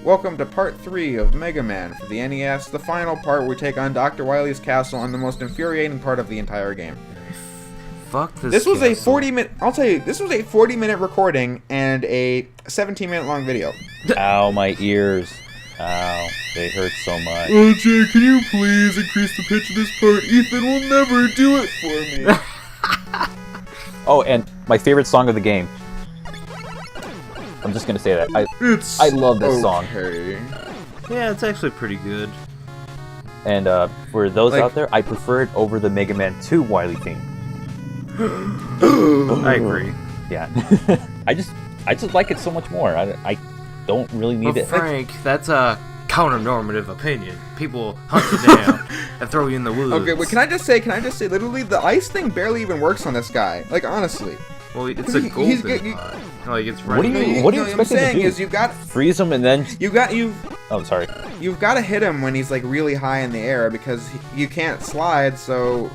Welcome to part 3 of Mega Man for the NES, the final part where we take on Dr. Wily's castle and the most infuriating part of the entire game. Fuck this This was castle. a 40-minute, I'll tell you, this was a 40-minute recording and a 17-minute long video. Ow, my ears. Ow, they hurt so much. Oh, Jay, can you please increase the pitch of this part? Ethan will never do it for me. Oh, and my favorite song of the game. I'm just gonna say that. I love this song. Yeah, it's actually pretty good. And for those out there, I prefer it over the Mega Man 2 Wily theme. I agree. Yeah. I just like it so much more. I don't really need it. Frank, that's a counter-normative opinion. People hunt you down and throw you in the woods. Okay, wait, can I just say, literally, the ice thing barely even works on this guy. Like, honestly. Well, it's a golden pot. Like, it's right. What do you expect him to do? Is you've got freeze him and then Oh, sorry. You've got to hit him when he's like really high in the air because you can't slide, so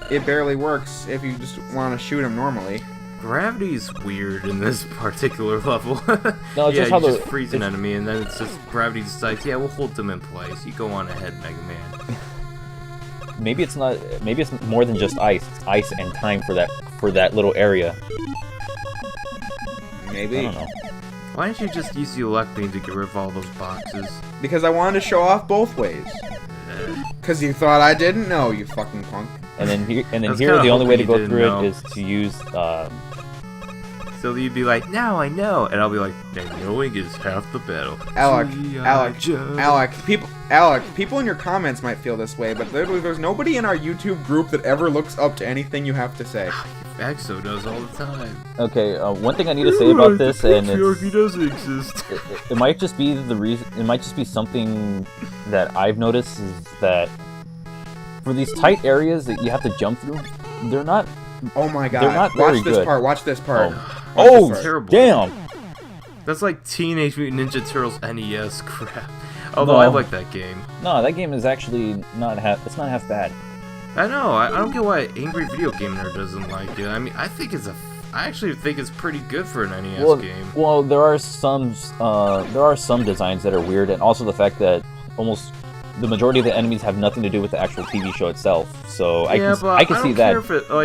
it barely works if you just want to shoot him normally. Gravity's weird in this particular level. No, it's yeah, just how you just freeze an enemy, and then it's just gravity decides, yeah, we'll hold them in place. You go on ahead, Mega Man. Maybe it's not. Maybe it's more than just ice and time for that little area. Maybe. I don't know. Why don't you just use the elect beam to get rid of all those boxes? Because I wanted to show off both ways. Because you thought I didn't know, you fucking punk. And then here, That's the only way to hoping go you through didn't it is to use. So you'd be like, now I know, and I'll be like, and knowing is half the battle. Alec, people in your comments might feel this way, but literally there's nobody in our YouTube group that ever looks up to anything you have to say. Exo does all the time. Okay, one thing I need to say about this, and patriarchy doesn't exist. it might just be the reason. It might just be something that I've noticed is that for these tight areas that you have to jump through, they're not. Oh my god! They're not very good. Watch this part. Oh, this part. Terrible. Damn! That's like Teenage Mutant Ninja Turtles NES crap. Although I like that game. No, that game is actually not half. It's not half bad. I know. I don't get why Angry Video Game Nerd doesn't like it. I mean, I actually think it's pretty good for an NES game. Well, there are some designs that are weird, and also the fact that almost the majority of the enemies have nothing to do with the actual TV show itself. So I can see that.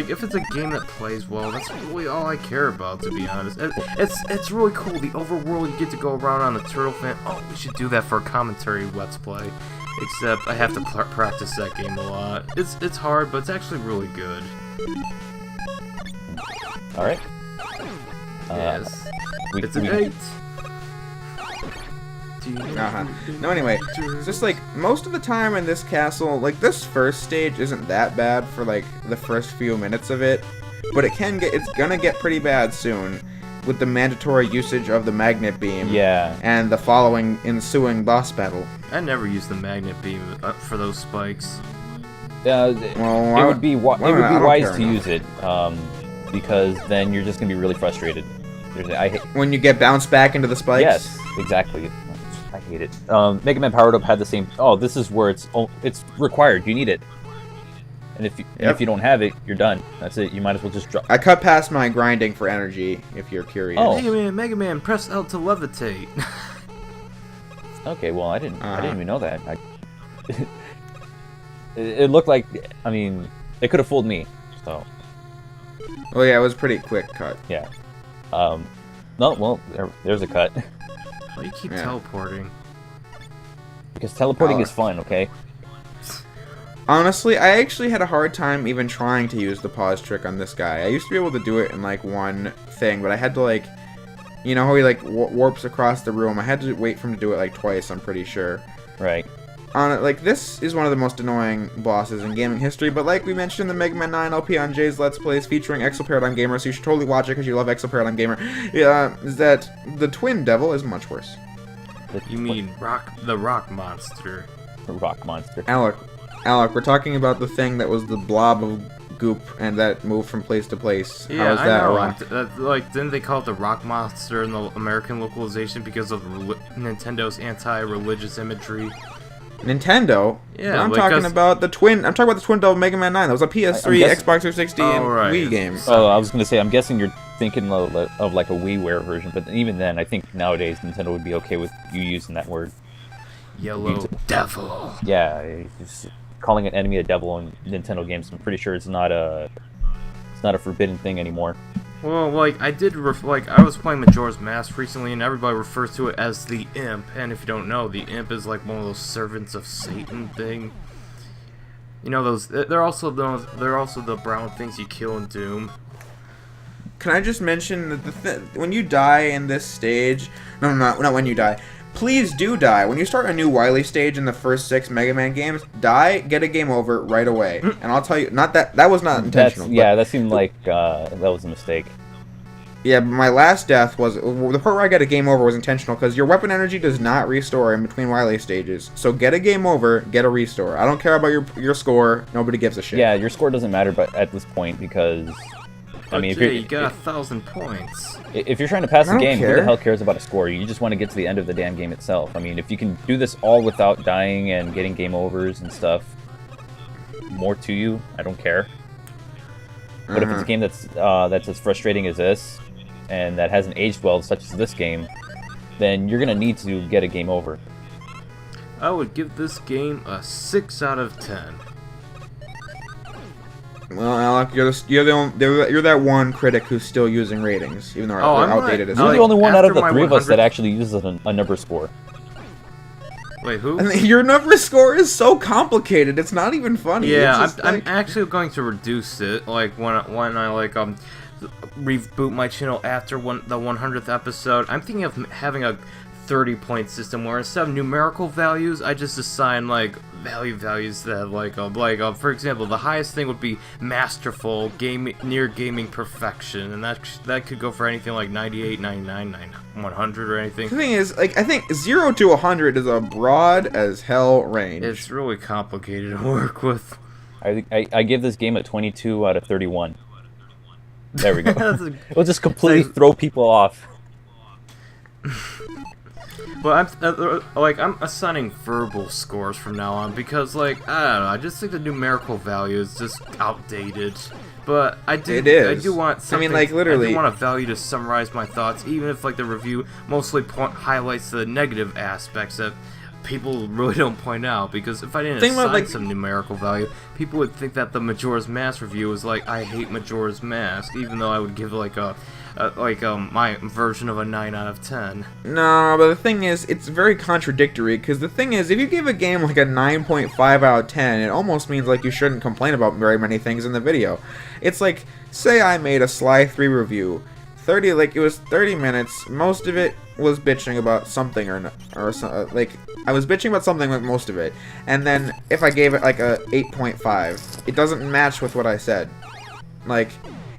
If it's a game that plays well, that's really all I care about, to be honest. It's really cool. The overworld, you get to go around on a turtle fan. Oh, we should do that for a commentary Let's Play. Except I have to practice that game a lot. It's hard, but it's actually really good. All right. Yes. It's a date. No, anyway, it's just like most of the time in this castle, like this first stage isn't that bad for like the first few minutes of it, but it's gonna get pretty bad soon with the mandatory usage of the magnet beam. Yeah. And the following ensuing boss battle. I never used the magnet beam for those spikes. It would be wise to use it because then you're just gonna be really frustrated. When you get bounced back into the spikes. Yes, exactly. I hate it. Mega Man Powered Up had the same. Oh, this is where it's required. You need it, and if you don't have it, you're done. That's it. You might as well just drop. I cut past my grinding for energy. If you're curious. Oh. Mega Man, press L to levitate. Okay, well I didn't even know that. It looked like. I mean, it could have fooled me. So. Oh yeah, it was a pretty quick cut. Yeah. No, well, there's a cut. Why do you keep teleporting? Because teleporting is fun, okay? Honestly, I actually had a hard time even trying to use the pause trick on this guy. I used to be able to do it in like one thing, but I had to like, you know how he like warps across the room? I had to wait for him to do it like twice, I'm pretty sure. Right. Like, this is one of the most annoying bosses in gaming history, but like we mentioned in the Mega Man 9 LP on Jay's Let's Plays featuring Exo Paradigm Gamer, so you should totally watch it because you love Exo Paradigm Gamer, is that the Twin Devil is much worse. You mean the rock monster. The rock monster. Alec, we're talking about the thing that was the blob of goop and that moved from place to place. Yeah, how is that I know. Like, didn't they call it the rock monster in the American localization because of Nintendo's anti-religious imagery? Nintendo? Yeah, but I'm talking about the Twin Devil Mega Man 9. That was a PS3, Xbox 360, and Wii game. Oh, I was gonna say, I'm guessing you're thinking of like a WiiWare version, but even then, I think nowadays Nintendo would be okay with you using that word. Yellow Devil. Yeah, just calling an enemy a devil in Nintendo games. I'm pretty sure it's not a forbidden thing anymore. Well, like, I was playing Majora's Mask recently, and everybody refers to it as the Imp, and if you don't know, the Imp is like one of those servants of Satan thing. You know, they're also the brown things you kill in Doom. Can I just mention that when you die in this stage... No, not when you die. Please do die. When you start a new Wily stage in the first 6 Mega Man games, die, get a game over right away. And I'll tell you, that was not intentional. Yeah, that seemed like that was a mistake. Yeah, but my last death was... The part where I got a game over was intentional, because your weapon energy does not restore in between Wily stages. So get a game over, get a restore. I don't care about your score, nobody gives a shit. Yeah, your score doesn't matter but at this point, because... I mean, if you got 1,000 points. If you're trying to pass the game, care. who the hell cares about a score? You just want to get to the end of the damn game itself. I mean, if you can do this all without dying and getting game overs and stuff, more to you, I don't care. But if it's a game that's as frustrating as this, and that hasn't aged well, such as this game, then you're gonna need to get a game over. I would give this game a 6 out of 10. Well, Alec, you're that one critic who's still using ratings, even though they're outdated as You're hell. the only one out of the after three of us that 100th actually uses a number score. Wait, who? And your number score is so complicated; it's not even funny. Yeah, It's just I'm actually going to reduce it. Like when I reboot my channel after the 100th episode, I'm thinking of having a 30-point system where instead of numerical values, I just assign like values that have for example, the highest thing would be masterful, near gaming perfection, and that could go for anything like 98, 99, 100 or anything. The thing is, like, I think 0 to 100 is a broad as hell range. It's really complicated to work with. I give this game a 22 out of 31. There we go. It'll just completely throw people off. But I'm assigning verbal scores from now on because, like, I don't know, I just think the numerical value is just outdated. But I do want something. I mean, like, literally, I do want a value to summarize my thoughts, even if like the review mostly highlights the negative aspects that people really don't point out. Because if I didn't assign some numerical value, people would think that the Majora's Mask review was like, I hate Majora's Mask, even though I would give like my version of a 9 out of 10. No, but the thing is, it's very contradictory, because the thing is, if you give a game like a 9.5 out of 10, it almost means like you shouldn't complain about very many things in the video. It's like, say I made a Sly 3 review, it was 30 minutes, most of it was bitching about something I was bitching about something like most of it, and then if I gave it like a 8.5, it doesn't match with what I said. Like,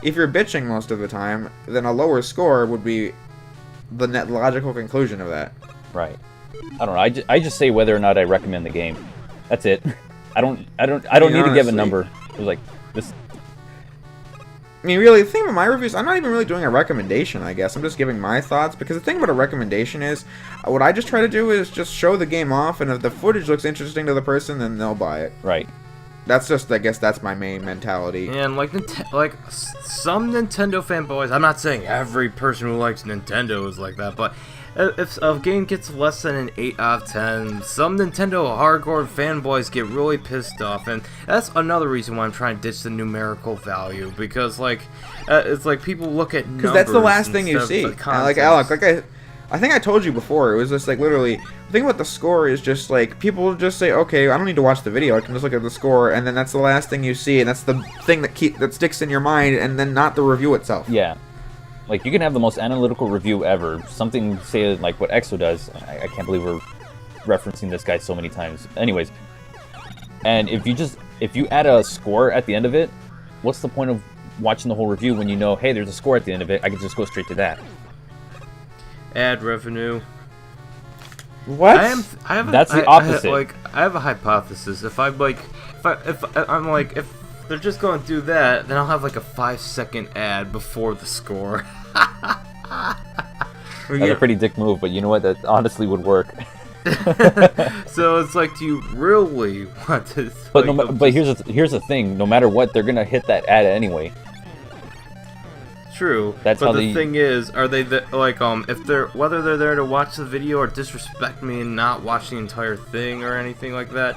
if you're bitching most of the time, then a lower score would be the net logical conclusion of that. Right. I don't know. I just say whether or not I recommend the game. That's it. I don't need to give a number. It was like this. I mean, really, the thing about my reviews, I'm not even really doing a recommendation, I guess. I'm just giving my thoughts, because the thing about a recommendation is, what I just try to do is just show the game off, and if the footage looks interesting to the person, then they'll buy it. Right. That's just, I guess, that's my main mentality. And like some Nintendo fanboys, I'm not saying every person who likes Nintendo is like that, but if a game gets less than an 8 out of 10, some Nintendo hardcore fanboys get really pissed off, and that's another reason why I'm trying to ditch the numerical value, because like it's like people look at numbers. Because that's the last thing you see. Like, Alec, I think I told you before, it was just like, literally, the thing about the score is just like, people just say, okay, I don't need to watch the video, I can just look at the score, and then that's the last thing you see, and that's the thing that sticks in your mind, and then not the review itself. Yeah. Like, you can have the most analytical review ever, something, say, like what Exo does. I can't believe we're referencing this guy so many times. Anyways, and if you add a score at the end of it, what's the point of watching the whole review when you know, hey, there's a score at the end of it, I can just go straight to that. Ad revenue. What? That's the opposite. I have a hypothesis. If they're just going to do that, then I'll have like a 5-second ad before the score. That's a pretty dick move, but you know what? That honestly would work. So it's like, do you really want to? But here's the thing. No matter what, they're gonna hit that ad anyway. True. That's but how the they- thing is, are they like if they're whether they're there to watch the video or disrespect me and not watch the entire thing or anything like that?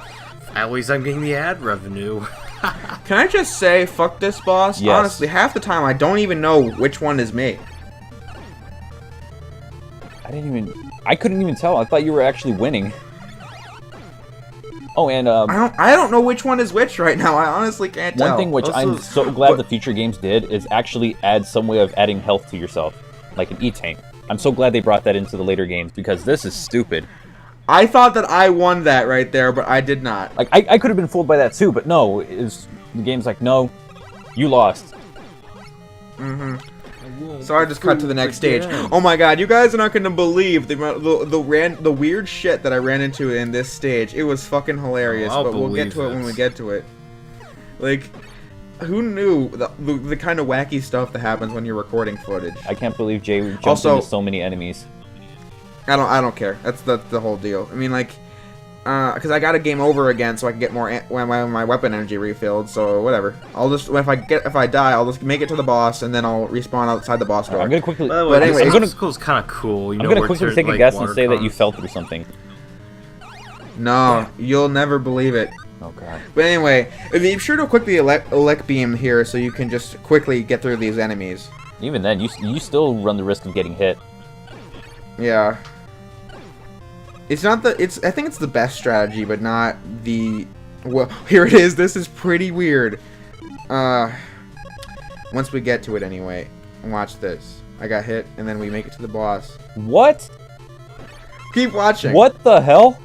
At least I'm getting the ad revenue. Can I just say, fuck this boss? Yes. Honestly, half the time I don't even know which one is me. I couldn't even tell. I thought you were actually winning. Oh, and I don't know which one is which right now. I honestly can't tell. one thing which Also, I'm so glad but- the future games did is actually add some way of adding health to yourself, like an E-tank. I'm so glad they brought that into the later games because this is stupid. I thought that I won that right there, but I did not. Like I could have been fooled by that too, but no, the game's like, no, you lost. So I just cut to the next stage. Oh my god, you guys are not gonna believe the weird shit that I ran into in this stage. It was fucking hilarious, I'll but we'll get to it when we get to it. Like, who knew the kind of wacky stuff that happens when you're recording footage? I can't believe Jay jumped Also- into so many enemies. I don't care. That's the whole deal. I mean, like, because I got a game over again, so I can get more my weapon energy refilled. So whatever. I'll just if I die, I'll just make it to the boss, and then I'll respawn outside the boss door. I'm gonna quickly. By the way, But anyway, this I'm obstacle's kind of cool. You I'm know, gonna where quickly it's, take a like, guess and water say that you comes. fell through something. No, you'll never believe it. Oh god. But anyway, be sure to quickly elect beam here, so you can just quickly get through these enemies. Even then, you still run the risk of getting hit. Yeah. It's not I think it's the best strategy, but not the... Well, here it is. This is pretty weird. Once we get to it anyway. Watch this. I got hit, and then we make it to the boss. What? Keep watching. What the hell?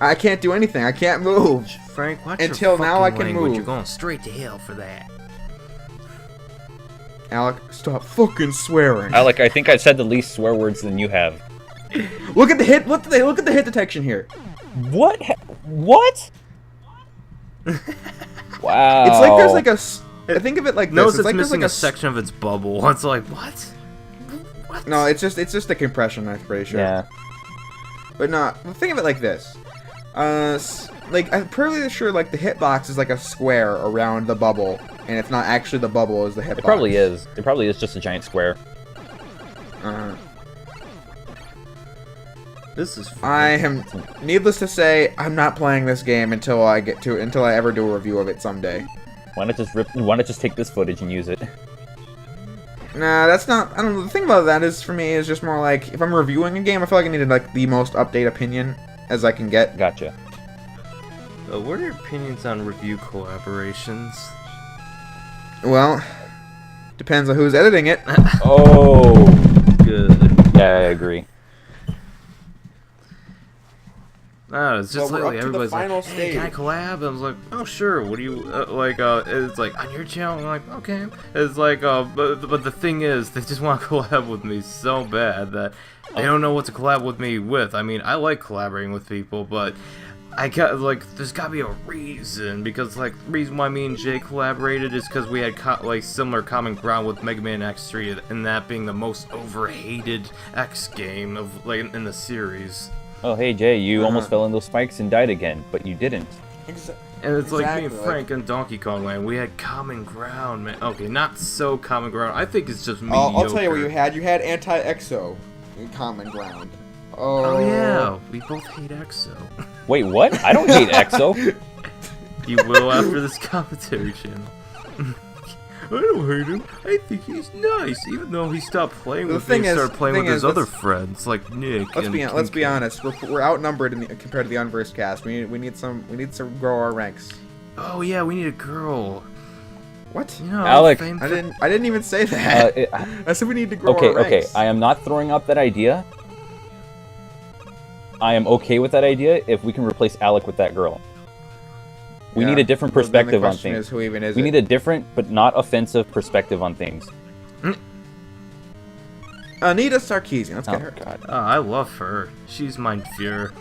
I can't do anything. I can't move. Frank, watch Until your now I fucking can language. move. You're going straight to hell for that. Alec, stop fucking swearing. Alec, I think I've said the least swear words than you have. Look at the hit. Look at the hit detection here. What? What? Wow. It's like there's like a. Think of it like this. Notice It's it's like there's missing like a section of its bubble. It's like, what? What? No, it's just the compression. I'm pretty sure. Yeah. But no, think of it like this. Like I'm pretty sure like the hitbox is like a square around the bubble, and it's not actually the bubble is the hitbox. It probably is. It probably is just a giant square. This is. I am, needless to say, I'm not playing this game until I ever do a review of it someday. Why not just take this footage and use it? Nah, that's not. I don't know. The thing about that is, for me, is just more like if I'm reviewing a game, I feel like I need like the most updated opinion as I can get. Gotcha. What are your opinions on review collaborations? Well, depends on who's editing it. Oh. Good. Yeah, I agree. No, it's just Well, we're lately up to the everybody's final like, hey, can I stage. collab? I was like, oh, sure. What do you, it's like, on your channel? I'm like, okay. It's like, but the thing is, they just want to collab with me so bad that they don't know what to collab with me with. I mean, I like collaborating with people, but I got, like, there's gotta be a reason, because, like, the reason why me and Jay collaborated is because we had, like, similar common ground with Mega Man X3, and that being the most overhated X game of, like, in the series. Oh, hey Jay, you almost fell in those spikes and died again, but you didn't. And it's like me and Exactly, Frank and Donkey Kong Land, we had common ground, man. Okay, not so common ground. I think it's just mediocre. I'll tell you what you had. You had anti-exo in common ground. Oh yeah, we both hate EXO. Wait, what? I don't hate EXO. You will after this commentary channel. I don't hate him. I think he's nice, even though he stopped playing with me and started playing with his other friends, like Nick. Let's and be honest. We're outnumbered compared to the Unversed cast. We need to grow our ranks. Oh yeah, we need a girl. What? You know, Alex. I didn't even say that. I said we need to grow Okay, our ranks. okay. I am not throwing up that idea. I am okay with that idea if we can replace Alec with that girl. We need a different Well, then perspective the on question things. is, who even is We it? need a different but not offensive perspective on things. Anita Sarkeesian. Let's Oh get her. god. I love her. She's my fear.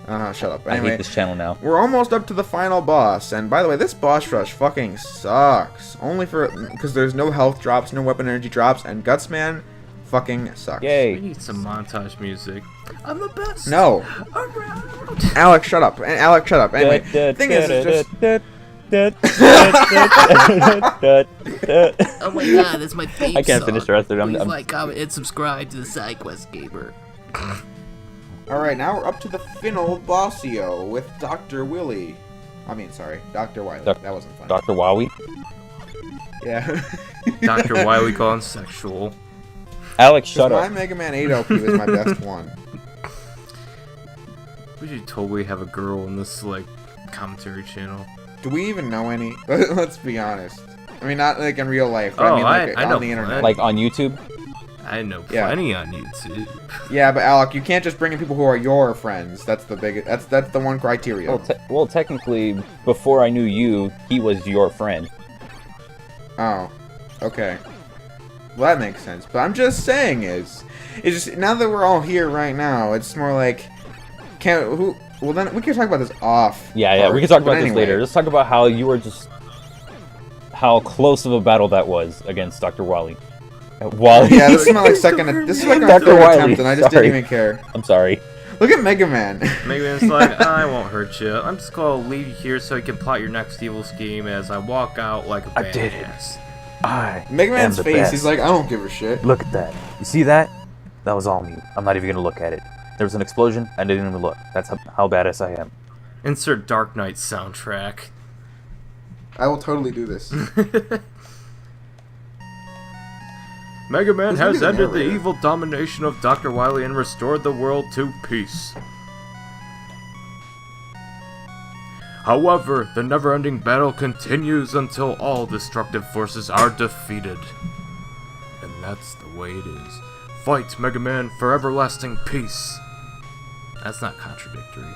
Shut up. I Anyway, hate this channel now. we're almost up to the final boss, and by the way, this boss rush fucking sucks. Only because there's no health drops, no weapon energy drops, and Gutsman fucking sucks. We Yay. need some montage music. I'm the best. No. Around. Alex, shut up. Alex, shut up. Anyway, the thing is, it's just... Oh my god, that's my favorite. I can't finish the rest of it. Please like, comment, and subscribe to the SideQuest Gamer. Alright, now we're up to the final bossio with Dr. Willy. Dr. Wily. That wasn't fun. Dr. Wowie? Yeah. Dr. Wily gone sexual. Alex, shut My up. Mega Man 8 LP was my best one. We should totally have a girl in this, like, commentary channel. Do we even know any? Let's be honest. I mean, not like in real life, but I mean like I know on the internet. Like on YouTube? I know plenty on YouTube. Yeah, but Alec, you can't just bring in people who are your friends. That's the biggest. That's the one criteria. Well, technically, before I knew you, he was your friend. Oh, okay. Well, that makes sense. But I'm just saying it's just now that we're all here right now, it's more like well, then we can talk about this off. Yeah, we can talk about this anyway. later. Let's talk about how you were how close of a battle that was against Dr. Wily. Wally. Yeah, this is my like second. This is like our Dr. third Wily, attempt, and I just sorry. didn't even care. I'm sorry. Look at Mega Man. Mega Man's like, I won't hurt you. I'm just gonna leave you here so you can plot your next evil scheme as I walk out like a badass. I did it. Mega Man's am the face. best. He's like, I don't give a shit. Look at that. You see that? That was all me. I'm not even gonna look at it. There was an explosion. I didn't even look. That's how badass I am. Insert Dark Knight soundtrack. I will totally do this. Mega Man Who's has the ended the narrator? evil domination of Dr. Wily and restored the world to peace. However, the never-ending battle continues until all destructive forces are defeated. And that's the way it is. Fight, Mega Man, for everlasting peace. That's not contradictory.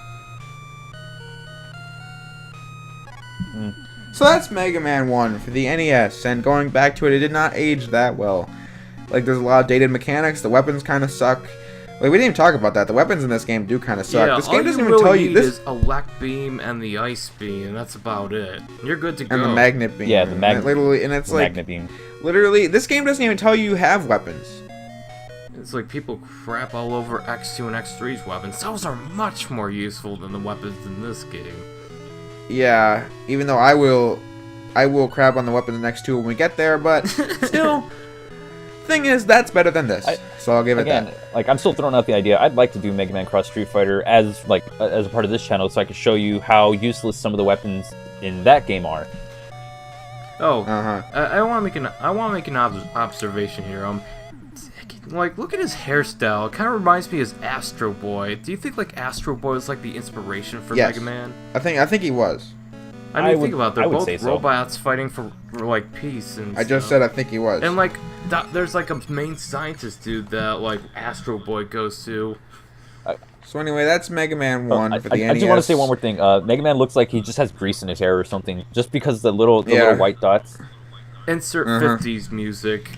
So that's Mega Man 1 for the NES, and going back to it, it did not age that well. Like, there's a lot of dated mechanics, the weapons kind of suck. Like, we didn't even talk about that, the weapons in this game do kind of suck. Yeah, This all game doesn't you even tell really you need this. is a Lec Beam and the Ice Beam, and that's about it. You're good to go. And the magnet beam. Yeah, the and magnet. literally, and it's The like, magnet beam. literally, this game doesn't even tell you have weapons. It's like people crap all over X2 and X3's weapons. Those are much more useful than the weapons in this game. Yeah, even though I will crap on the weapons next to when we get there, but still, thing is, that's better than this. So I'll give it Again, that. like, I'm still throwing out the idea. I'd like to do Mega Man Cross Street Fighter as a part of this channel, so I can show you how useless some of the weapons in that game are. Oh, Uh-huh. I want to make an observation here. Like, look at his hairstyle. It kind of reminds me of Astro Boy. Do you think like Astro Boy is like the inspiration for Yes. Mega Man? I think he was. I mean, think about it. I They're would both say so. robots fighting for like peace and. I just stuff. said I think he was. And like, there's like a main scientist dude that like Astro Boy goes to. So anyway, that's Mega Man 1 for the NES. I just want to say one more thing. Mega Man looks like he just has grease in his hair or something, just because the little white dots. Insert 50s music.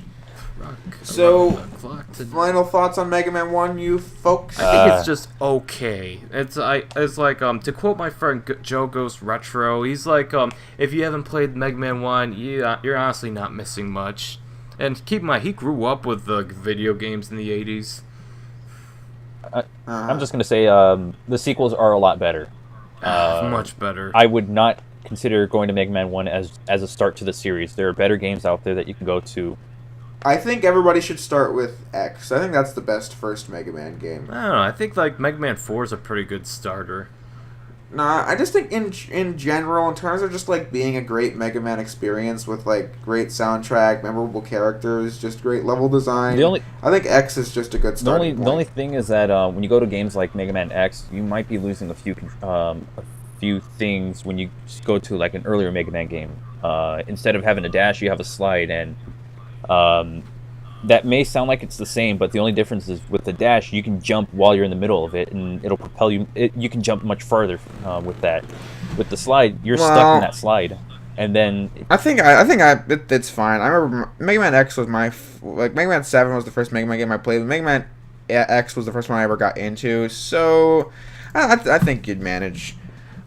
Rock So, around the clock to- Final thoughts on Mega Man 1, you folks? I think it's just okay. It's like to quote my friend Joe Ghost Retro, he's like if you haven't played Mega Man 1, you're honestly not missing much. And keep in mind, he grew up with the video games in the 80s. I'm just gonna say the sequels are a lot better. Much better. I would not consider going to Mega Man 1 as a start to the series. There are better games out there that you can go to. I think everybody should start with X. I think that's the best first Mega Man game. I don't know. I think like Mega Man 4 is a pretty good starter. Nah, I just think in general, in terms of just like being a great Mega Man experience with like great soundtrack, memorable characters, just great level design. I think X is just a good starting point. The only thing is that when you go to games like Mega Man X, you might be losing a few things when you go to like an earlier Mega Man game. Instead of having a dash, you have a slide, and that may sound like it's the same, but the only difference is with the dash, you can jump while you're in the middle of it, and it'll propel you. You can jump much farther with that. With the slide, you're stuck in that slide, and then it's fine. I remember Mega Man X was Mega Man 7 was the first Mega Man game I played. Mega Man X was the first one I ever got into, so I think you'd manage.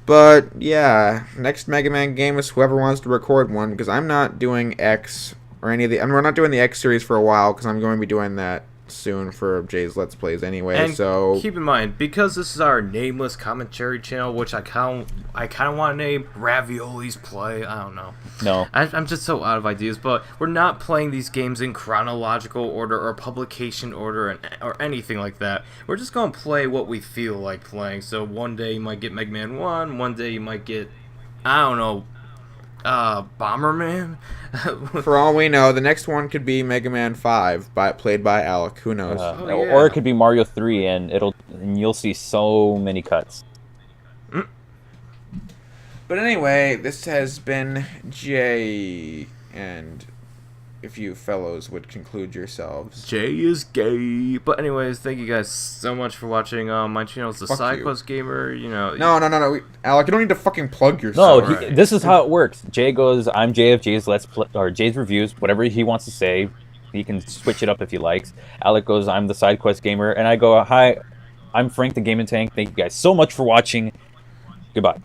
But yeah, next Mega Man game is whoever wants to record one, because I'm not doing X or any of the. We're not doing the X series for a while because I'm going to be doing that soon for Jay's Let's Plays anyway. And so keep in mind, because this is our nameless commentary channel, which I kind of want to name Ravioli's Play. I don't know. No. I'm just so out of ideas, but we're not playing these games in chronological order or publication order or anything like that. We're just going to play what we feel like playing. So one day you might get Mega Man 1, one day you might get, I don't know, Bomberman? for all we know, the next one could be Mega Man 5, played by Alec. Who knows? Oh, yeah. Or it could be Mario 3, and you'll see so many cuts. But anyway, this has been Jay, and if you fellows would conclude yourselves. Jay is gay. But anyways, thank you guys so much for watching. My channel is the Fuck you. SideQuest Gamer. You know. No. Alec, you don't need to fucking plug No, yourself. Alright. this is how it works. Jay goes, I'm Jay of Jay's Let's Play, or Jay's Reviews, whatever he wants to say. He can switch it up if he likes. Alec goes, I'm the SideQuest Gamer, and I go, hi, I'm Frank the Gaming Tank. Thank you guys so much for watching. Goodbye.